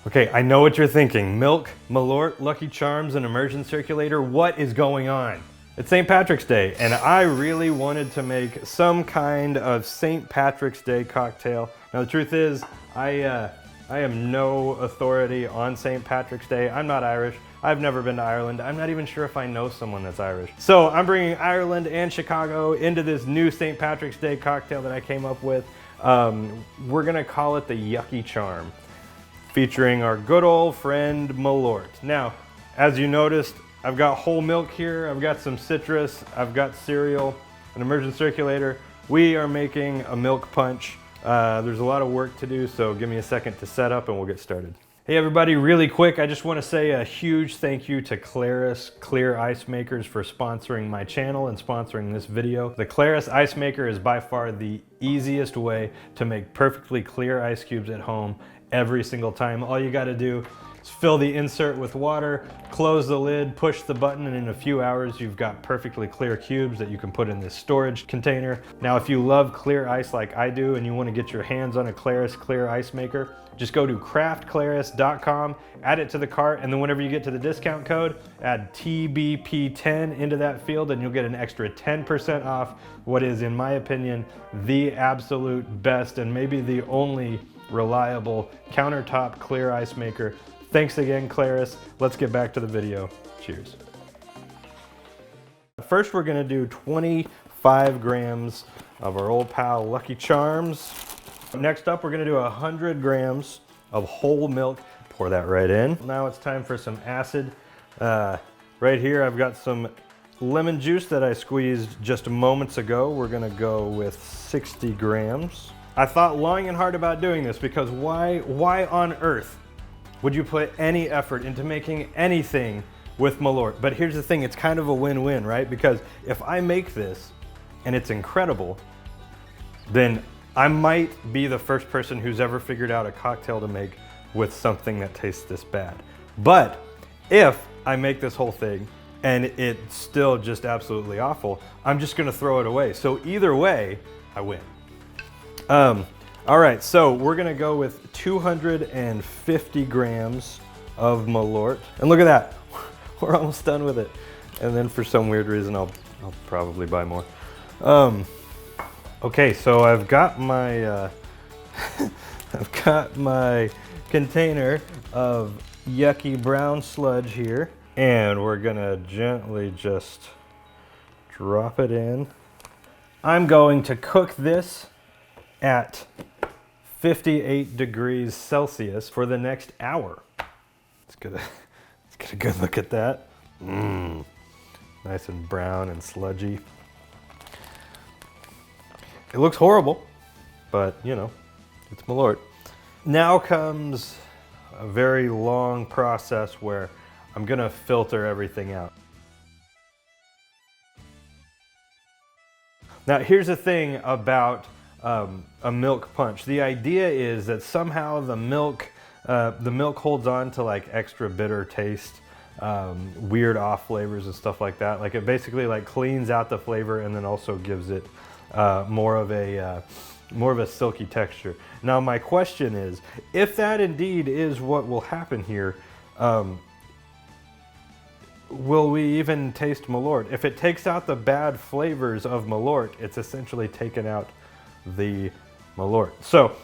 Okay, I know what you're thinking. Milk, Malört, Lucky Charms, and immersion circulator. What is going on? It's St. Patrick's Day, and I really wanted to make some kind of St. Patrick's Day cocktail. Now the truth is, I am no authority on St. Patrick's Day. I'm not Irish. I've never been to Ireland. I'm not even sure if I know someone that's Irish. So I'm bringing Ireland and Chicago into this new St. Patrick's Day cocktail that I came up with. We're gonna call it the YUCKY CHARM, featuring our good old friend Malört. Now, as you noticed, I've got whole milk here, I've got some citrus, I've got cereal, an immersion circulator. We are making a milk punch. There's a lot of work to do, so give me a second to set up and we'll get started. Hey everybody, really quick, I just want to say a huge thank you to Claris Clear Ice Makers for sponsoring my channel and sponsoring this video. The Claris Ice Maker is by far the easiest way to make perfectly clear ice cubes at home every single time. All you got to do is fill the insert with water, close the lid, push the button, and in a few hours you've got perfectly clear cubes that you can put in this storage container. Now if you love clear ice like I do and you want to get your hands on a Claris Clear Ice Maker, just go to craftclaris.com, add it to the cart, and then whenever you get to the discount code, add TBP10 into that field and you'll get an extra 10% off what is, in my opinion, the absolute best and maybe the only reliable countertop clear ice maker. Thanks again, Claris. Let's get back to the video. Cheers. First, we're gonna do 25 grams of our old pal Lucky Charms. Next up, we're gonna do 100 grams of whole milk. Pour that right in. Now it's time for some acid. Right here, I've got some lemon juice that I squeezed just moments ago. We're gonna go with 60 grams. I thought long and hard about doing this because why on earth would you put any effort into making anything with Malört? But here's the thing, it's kind of a win-win, right? Because if I make this and it's incredible, then I might be the first person who's ever figured out a cocktail to make with something that tastes this bad. But if I make this whole thing and it's still just absolutely awful, I'm just gonna throw it away. So either way, I win. All right, so we're gonna go with 250 grams of Malört. And look at that, we're almost done with it. And then for some weird reason, I'll probably buy more. Okay, so I've got my, I've got my container of yucky brown sludge here. And we're gonna gently just drop it in. I'm going to cook this at 58 degrees Celsius for the next hour. Let's get a good look at that. Nice and brown and sludgy. It looks horrible, but you know, it's Malört. Now comes a very long process where I'm gonna filter everything out. Now here's the thing about a milk punch. The idea is that somehow the milk holds on to like extra bitter taste, weird off flavors and stuff like that. Like it basically like cleans out the flavor and then also gives it more of a silky texture. Now my question is, if that indeed is what will happen here, will we even taste Malört? If it takes out the bad flavors of Malört, it's essentially taken out the Malört. So,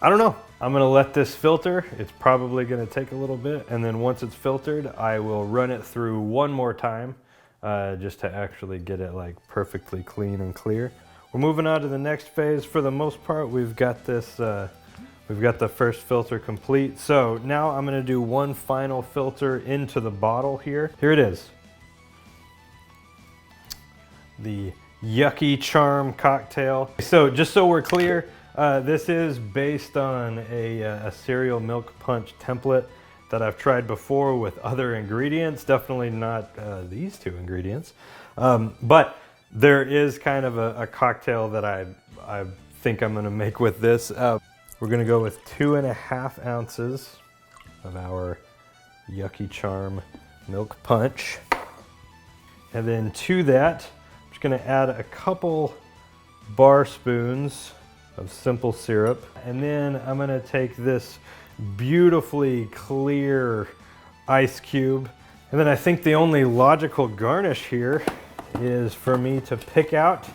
I don't know. I'm gonna let this filter. It's probably gonna take a little bit, and then once it's filtered, I will run it through one more time, just to actually get it like perfectly clean and clear. We're moving on to the next phase. For the most part, we've got this, we've got the first filter complete. So now I'm gonna do one final filter into the bottle here. Here it is. The YUCKY CHARM cocktail. So just so we're clear, this is based on a cereal milk punch template that I've tried before with other ingredients. Definitely not these two ingredients. But there is kind of a cocktail that I think I'm gonna make with this. We're gonna go with 2.5 ounces of our YUCKY CHARM milk punch. And then to that, I'm just gonna add a couple bar spoons of simple syrup. And then I'm gonna take this beautifully clear ice cube. And then I think the only logical garnish here is for me to pick out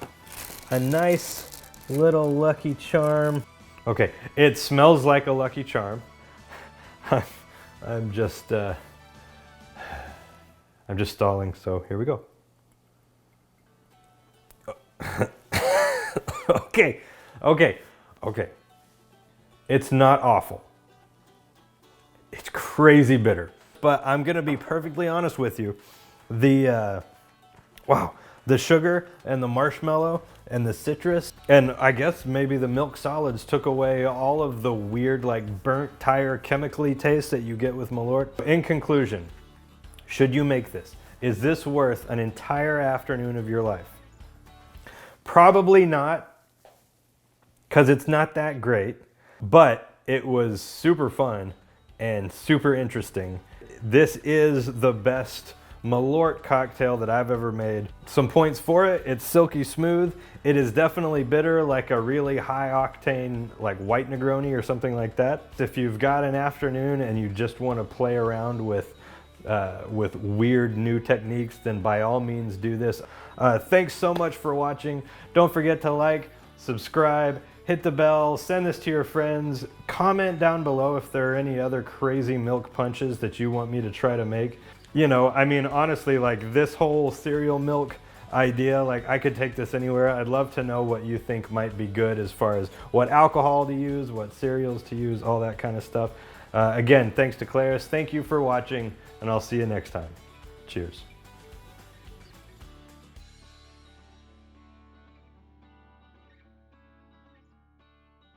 a nice little Lucky Charm. Okay, it smells like a Lucky Charm. I'm just stalling, so here we go. Okay. It's not awful. It's crazy bitter. But I'm gonna be perfectly honest with you. The sugar and the marshmallow and the citrus, and I guess maybe the milk solids took away all of the weird, like, burnt tire chemically taste that you get with Malört. In conclusion, should you make this? Is this worth an entire afternoon of your life? Probably not, because it's not that great, but it was super fun and super interesting. This is the best Malört cocktail that I've ever made. Some points for it: it's silky smooth. It is definitely bitter, like a really high octane, like white Negroni or something like that. If you've got an afternoon and you just want to play around with weird new techniques, then by all means do this. Thanks so much for watching. Don't forget to like, subscribe, hit the bell, send this to your friends. Comment down below if there are any other crazy milk punches that you want me to try to make. You know, I mean, honestly, like, this whole cereal milk idea, like, I could take this anywhere. I'd love to know what you think might be good as far as what alcohol to use, what cereals to use, all that kind of stuff. Again, thanks to Claris. Thank you for watching, and I'll see you next time. Cheers.